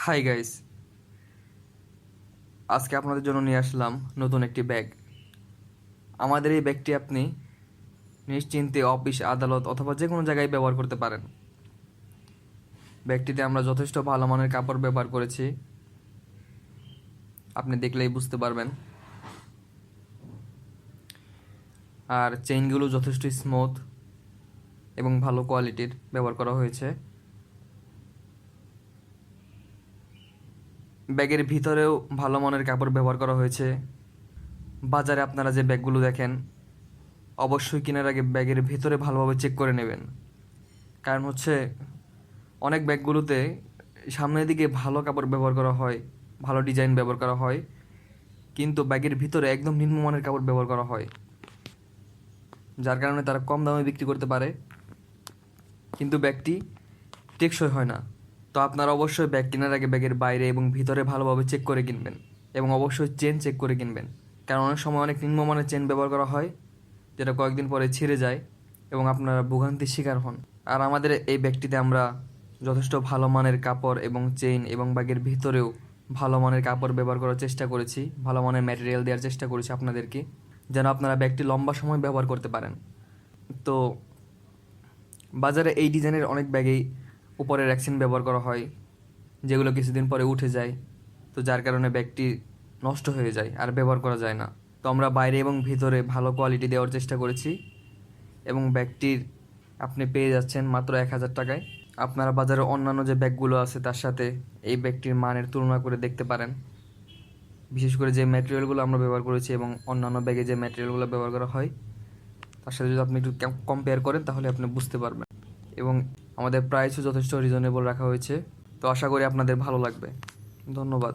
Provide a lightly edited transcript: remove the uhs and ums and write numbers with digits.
Hi guys, আজকে আপনাদের জন্য নিয়ে আসলাম নতুন একটি ব্যাগ। আমাদের এই ব্যাগটি আপনি নিশ্চিন্তে অফিস, আদালত অথবা যে কোনো জায়গায় ব্যবহার করতে পারেন। ব্যাগটিতে আমরা যথেষ্ট ভালো মানের কাপড় ব্যবহার করেছি, আপনি দেখলেই বুঝতে পারবেন। আর চেইনগুলো যথেষ্ট স্মুথ এবং ভালো কোয়ালিটির ব্যবহার করা হয়েছে। ব্যাগের ভিতরেও ভালো মানের কাপড় ব্যবহার করা হয়েছে। বাজারে আপনারা যে ব্যাগগুলো দেখেন, অবশ্যই কেনার আগে ব্যাগের ভিতরে ভালোভাবে চেক করে নেবেন। কারণ হচ্ছে অনেক ব্যাগগুলোতে সামনের দিকে ভালো কাপড় ব্যবহার করা হয়, ভালো ডিজাইন ব্যবহার করা হয়, কিন্তু ব্যাগের ভিতরে একদম নিম্নমানের কাপড় ব্যবহার করা হয়, যার কারণে তারা কম দামে বিক্রি করতে পারে, কিন্তু ব্যাগটি টেকসই হয় না। তো আপনারা অবশ্যই ব্যাগ কেনার আগে ব্যাগের বাইরে এবং ভিতরে ভালোভাবে চেক করে কিনবেন, এবং অবশ্যই চেন চেক করে কিনবেন। কারণ অনেক সময় অনেক নিম্নমানের চেন ব্যবহার করা হয়, যেটা কয়েকদিন পরে ছিঁড়ে যায় এবং আপনারা ভোগান্তির শিকার হন। আর আমাদের এই ব্যাগটিতে আমরা যথেষ্ট ভালো মানের কাপড় এবং চেইন এবং ব্যাগের ভিতরেও ভালো মানের কাপড় ব্যবহার করার চেষ্টা করেছি, ভালো মানের ম্যাটেরিয়াল দেওয়ার চেষ্টা করেছি আপনাদেরকে, যেন আপনারা ব্যাগটি লম্বা সময় ব্যবহার করতে পারেন। তো বাজারে এই ডিজাইনের অনেক ব্যাগেই উপরে র্যাকসিন ব্যবহার করা হয়, যেগুলো কিছুদিন পরে উঠে যায়, তো যার কারণে ব্যাগটি নষ্ট হয়ে যায় আর ব্যবহার করা যায় না। তো আমরা বাইরে এবং ভিতরে ভালো কোয়ালিটি দেওয়ার চেষ্টা করেছি, এবং ব্যাগটির আপনি পেয়ে যাচ্ছেন মাত্র 1,000 টাকায়। আপনারা বাজারে অন্যান্য যে ব্যাগগুলো আছে তার সাথে এই ব্যাগটির মানের তুলনা করে দেখতে পারেন। বিশেষ করে যে ম্যাটেরিয়ালগুলো আমরা ব্যবহার করেছি এবং অন্যান্য ব্যাগে যে ম্যাটেরিয়ালগুলো ব্যবহার করা হয় তার সাথে যদি আপনি একটু কম্পেয়ার করেন তাহলে আপনি বুঝতে পারবেন। এবং আমাদের প্রাইসও যথেষ্ট রিজনেবল রাখা হয়েছে। তো আশা করি আপনাদের ভালো লাগবে। ধন্যবাদ।